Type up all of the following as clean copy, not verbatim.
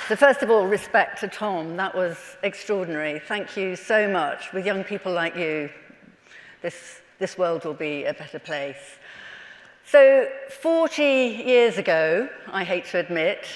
So first of all, respect to Tom. That was extraordinary. Thank you so much. With young people like you, this world will be a better place. So 40 years ago, I hate to admit,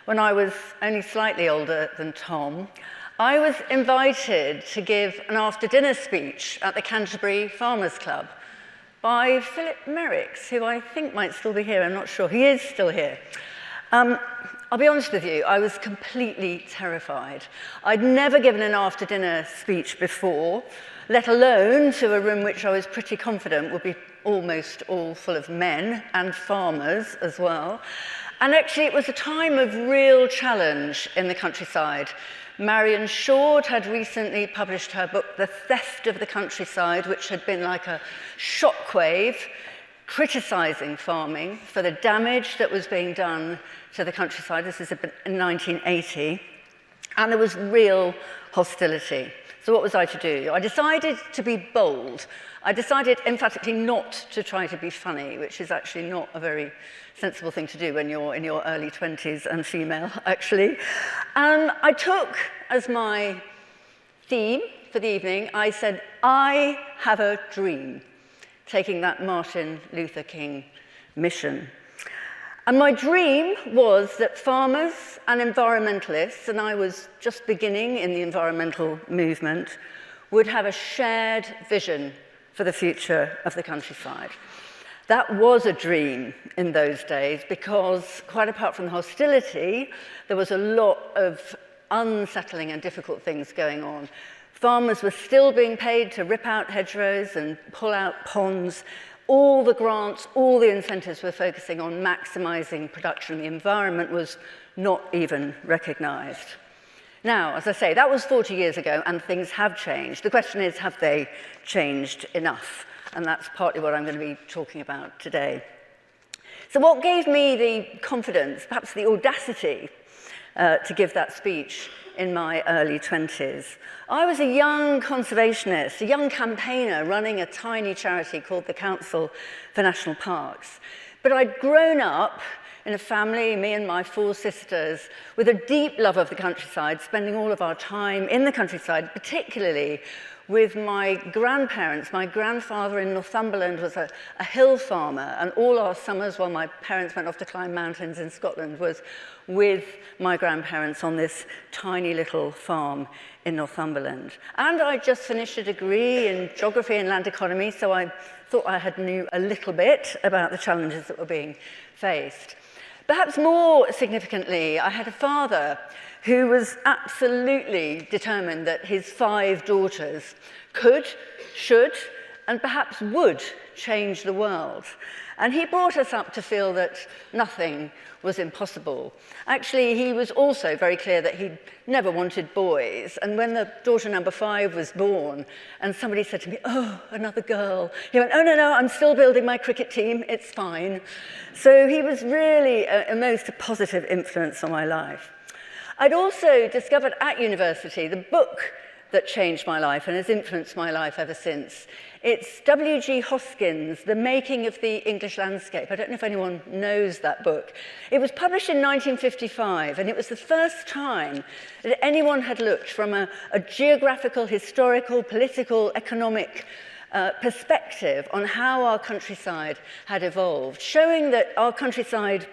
when I was only slightly older than Tom, I was invited to give an after-dinner speech at the Canterbury Farmers Club by Philip Merricks, who I think might still be here. I'm not sure. He is still here. I'll be honest with you, I was completely terrified. I'd never given an after-dinner speech before, let alone to a room which I was pretty confident would be almost all full of men and farmers as well. And actually, it was a time of real challenge in the countryside. Marion Short had recently published her book, The Theft of the Countryside, which had been like a shockwave, criticising farming for the damage that was being done to the countryside. This is in 1980. And there was real hostility. So what was I to do? I decided to be bold. I decided emphatically not to try to be funny, which is actually not a very sensible thing to do when you're in your early 20s and female, actually. And I took as my theme for the evening, I said, I have a dream, taking that Martin Luther King mission. And my dream was that farmers and environmentalists, and I was just beginning in the environmental movement, would have a shared vision for the future of the countryside. That was a dream in those days because, quite apart from the hostility, there was a lot of unsettling and difficult things going on. Farmers were still being paid to rip out hedgerows and pull out ponds. All the grants, all the incentives were focusing on maximising production. The environment was not even recognised. Now, as I say, that was 40 years ago, and things have changed. The question is, have they changed enough? And that's partly what I'm going to be talking about today. So what gave me the confidence, perhaps the audacity, to give that speech in my early 20s? I was a young conservationist, a young campaigner running a tiny charity called the Council for National Parks. But I'd grown up in a family, me and my 4 sisters, with a deep love of the countryside, spending all of our time in the countryside, particularly with my grandparents. My grandfather in Northumberland was a hill farmer, and all our summers while my parents went off to climb mountains in Scotland was with my grandparents on this tiny little farm in Northumberland. And I just finished a degree in geography and land economy, so I thought I had knew a little bit about the challenges that were being faced. Perhaps more significantly, I had a father who was absolutely determined that his 5 daughters could, should, and perhaps would change the world. And he brought us up to feel that nothing was impossible. Actually, he was also very clear that he never wanted boys. And when the daughter number 5 was born, and somebody said to me, oh, another girl, he went, oh, no, I'm still building my cricket team, it's fine. So he was really a most positive influence on my life. I'd also discovered at university the book that changed my life and has influenced my life ever since. It's W.G. Hoskins' The Making of the English Landscape. I don't know if anyone knows that book. It was published in 1955, and it was the first time that anyone had looked from a geographical, historical, political, economic perspective on how our countryside had evolved, showing that our countryside,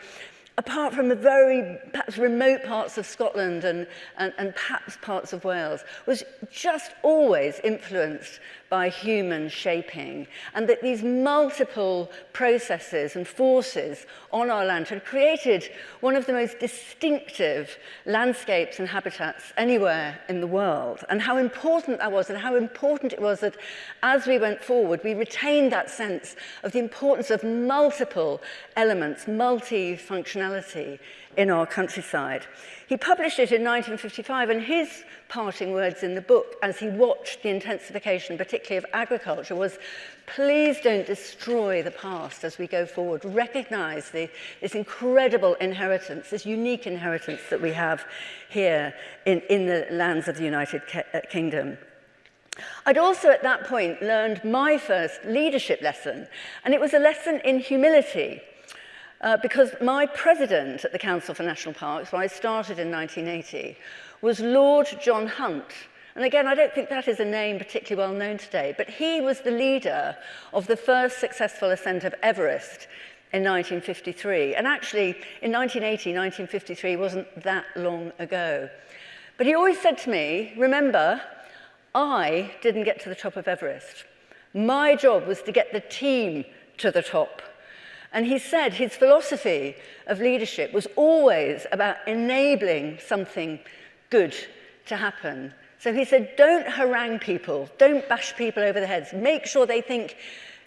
apart from the very perhaps remote parts of Scotland and perhaps parts of Wales, was just always influenced by human shaping, and that these multiple processes and forces on our land had created one of the most distinctive landscapes and habitats anywhere in the world, and how important that was, and how important it was that as we went forward, we retained that sense of the importance of multiple elements, multi-functionality in our countryside. He published it in 1955, and his parting words in the book as he watched the intensification, particularly of agriculture, was, please don't destroy the past as we go forward. Recognize this incredible inheritance, this unique inheritance that we have here in the lands of the United Kingdom. I'd also at that point learned my first leadership lesson, and it was a lesson in humility. because my president at the Council for National Parks, where I started in 1980, was Lord John Hunt. And again, I don't think that is a name particularly well known today, but he was the leader of the first successful ascent of Everest in 1953. And actually, in 1980, 1953 wasn't that long ago. But he always said to me, remember, I didn't get to the top of Everest. My job was to get the team to the top. And he said his philosophy of leadership was always about enabling something good to happen. So he said, don't harangue people, don't bash people over the heads, make sure they think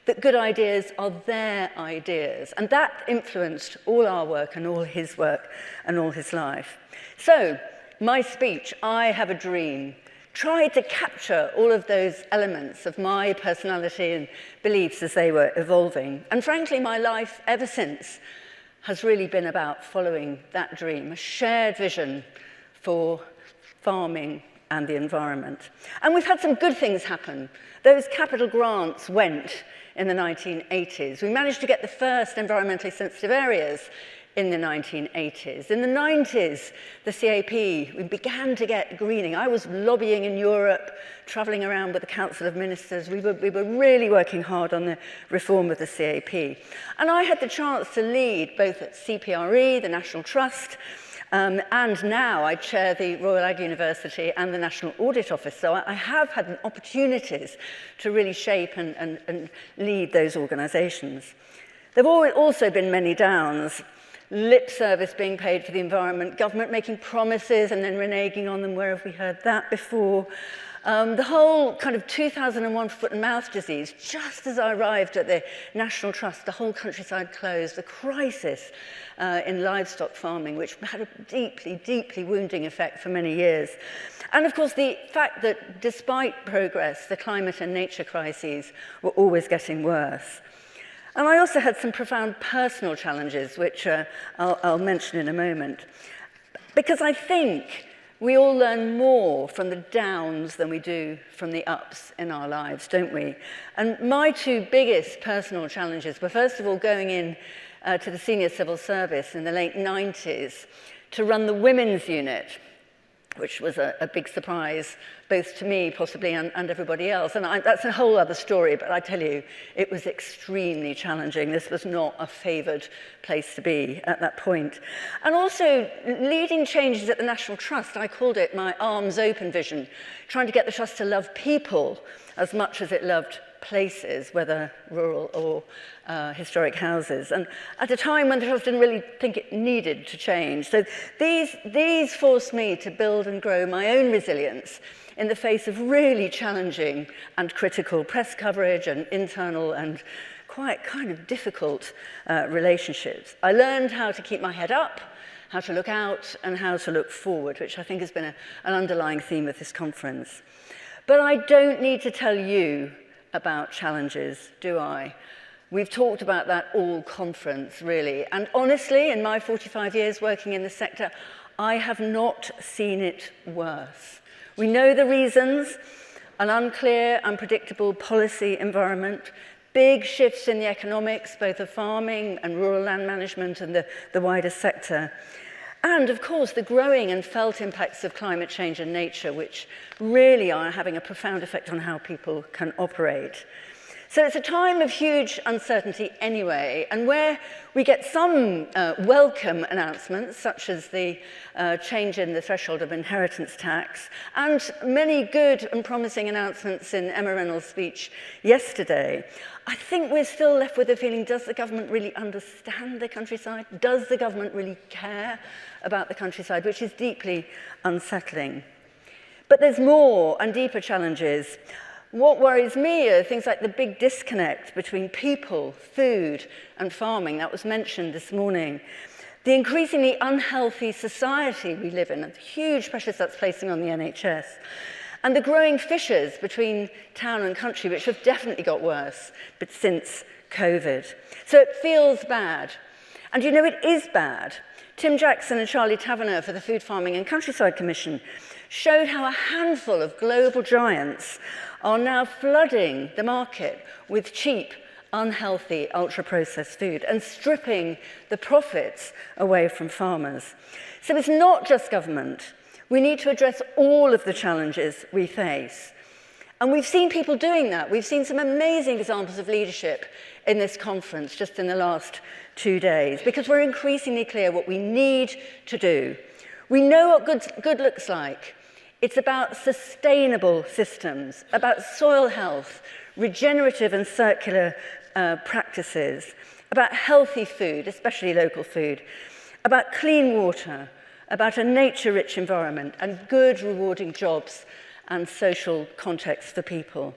that good ideas are their ideas. And that influenced all our work and all his work and all his life. So my speech, I Have a Dream, tried to capture all of those elements of my personality and beliefs as they were evolving. And frankly, my life ever since has really been about following that dream, a shared vision for farming and the environment. And we've had some good things happen. Those capital grants went in the 1980s. We managed to get the first environmentally sensitive areas in the 1980s. In the 90s, the CAP, we began to get greening. I was lobbying in Europe, traveling around with the Council of Ministers. We were really working hard on the reform of the CAP. And I had the chance to lead both at CPRE, the National Trust, and now I chair the Royal Ag University and the National Audit Office. So I have had opportunities to really shape and lead those organisations. There have also been many downs. Lip service being paid for the environment, government making promises and then reneging on them. Where have we heard that before? The whole kind of 2001 foot and mouth disease, just as I arrived at the National Trust, the whole countryside closed, the crisis in livestock farming, which had a deeply, deeply wounding effect for many years. And of course, the fact that despite progress, the climate and nature crises were always getting worse. And I also had some profound personal challenges, which I'll mention in a moment. Because I think we all learn more from the downs than we do from the ups in our lives, don't we? And my two biggest personal challenges were, first of all, going in to the senior civil service in the late 90s to run the women's unit, which was a big surprise, both to me, possibly, and everybody else. And that's a whole other story, but I tell you, it was extremely challenging. This was not a favoured place to be at that point. And also, leading changes at the National Trust, I called it my arms open vision, trying to get the Trust to love people as much as it loved places, whether rural or historic houses, and at a time when the Trust didn't really think it needed to change. So these forced me to build and grow my own resilience in the face of really challenging and critical press coverage and internal and quite kind of difficult relationships. I learned how to keep my head up, how to look out, and how to look forward, which I think has been an underlying theme of this conference. But I don't need to tell you about challenges, do I? We've talked about that all conference, really. And honestly, in my 45 years working in the sector, I have not seen it worse. We know the reasons: an unclear, unpredictable policy environment, big shifts in the economics, both of farming and rural land management and the wider sector. And, of course, the growing and felt impacts of climate change and nature, which really are having a profound effect on how people can operate. So it's a time of huge uncertainty anyway, and where we get some welcome announcements, such as the change in the threshold of inheritance tax, and many good and promising announcements in Emma Reynolds' speech yesterday, I think we're still left with the feeling, does the government really understand the countryside? Does the government really care about the countryside, which is deeply unsettling? But there's more and deeper challenges. What worries me are things like the big disconnect between people, food, and farming that was mentioned this morning. The increasingly unhealthy society we live in, and the huge pressures that's placing on the NHS. And the growing fissures between town and country, which have definitely got worse but since COVID. So it feels bad. And you know, it is bad. Tim Jackson and Charlie Taverner for the Food Farming and Countryside Commission showed how a handful of global giants are now flooding the market with cheap, unhealthy, ultra-processed food and stripping the profits away from farmers. So it's not just government. We need to address all of the challenges we face. And we've seen people doing that. We've seen some amazing examples of leadership in this conference just in the last 2 days, because we're increasingly clear what we need to do. We know what good looks like. It's about sustainable systems, about soil health, regenerative and circular practices, about healthy food, especially local food, about clean water, about a nature-rich environment, and good, rewarding jobs and social context for people.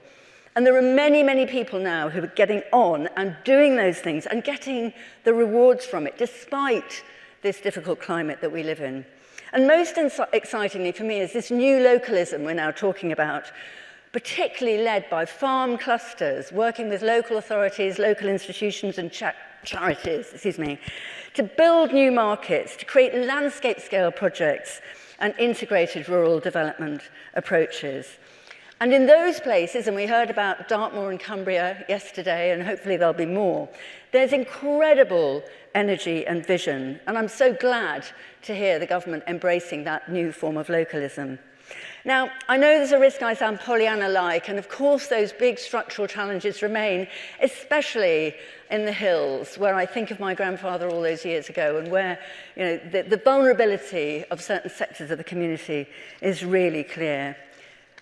And there are many, many people now who are getting on and doing those things and getting the rewards from it, despite this difficult climate that we live in. And most excitingly for me is this new localism we're now talking about, particularly led by farm clusters, working with local authorities, local institutions and charities, to build new markets, to create landscape-scale projects and integrated rural development approaches. And in those places, and we heard about Dartmoor and Cumbria yesterday, and hopefully there'll be more, there's incredible energy and vision. And I'm so glad to hear the government embracing that new form of localism. Now, I know there's a risk I sound Pollyanna-like, and of course those big structural challenges remain, especially in the hills, where I think of my grandfather all those years ago, and where the vulnerability of certain sectors of the community is really clear.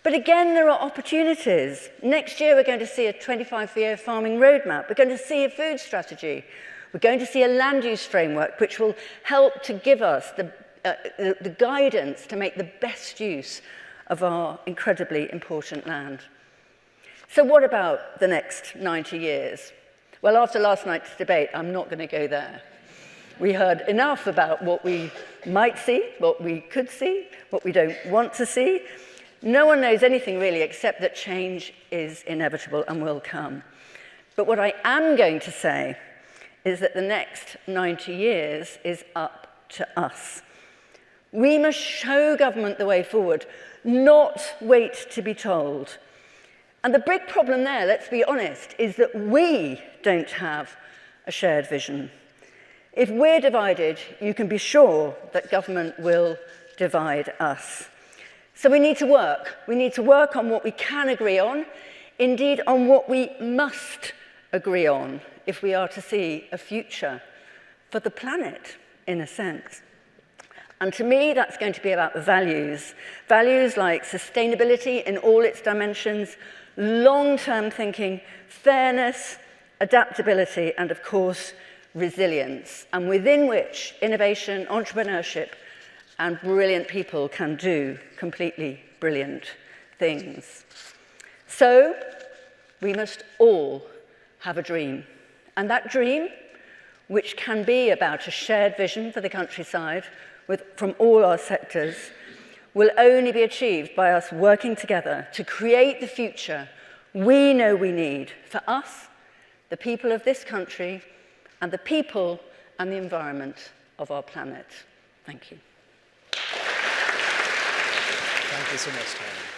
But again, there are opportunities. Next year, we're going to see a 25-year farming roadmap. We're going to see a food strategy. We're going to see a land use framework, which will help to give us the guidance to make the best use of our incredibly important land. So what about the next 90 years? Well, after last night's debate, I'm not going to go there. We heard enough about what we might see, what we could see, what we don't want to see. No one knows anything really except that change is inevitable and will come. But what I am going to say is that the next 90 years is up to us. We must show government the way forward, not wait to be told. And the big problem there, let's be honest, is that we don't have a shared vision. If we're divided, you can be sure that government will divide us. So we need to work. We need to work on what we can agree on, indeed on what we must agree on if we are to see a future for the planet, in a sense. And to me, that's going to be about values. Values like sustainability in all its dimensions, long-term thinking, fairness, adaptability, and of course, resilience, and within which innovation, entrepreneurship, and brilliant people can do completely brilliant things. So, we must all have a dream. And that dream, which can be about a shared vision for the countryside from all our sectors, will only be achieved by us working together to create the future we know we need for us, the people of this country, and the people and the environment of our planet. Thank you. Thank you so much, Fiona.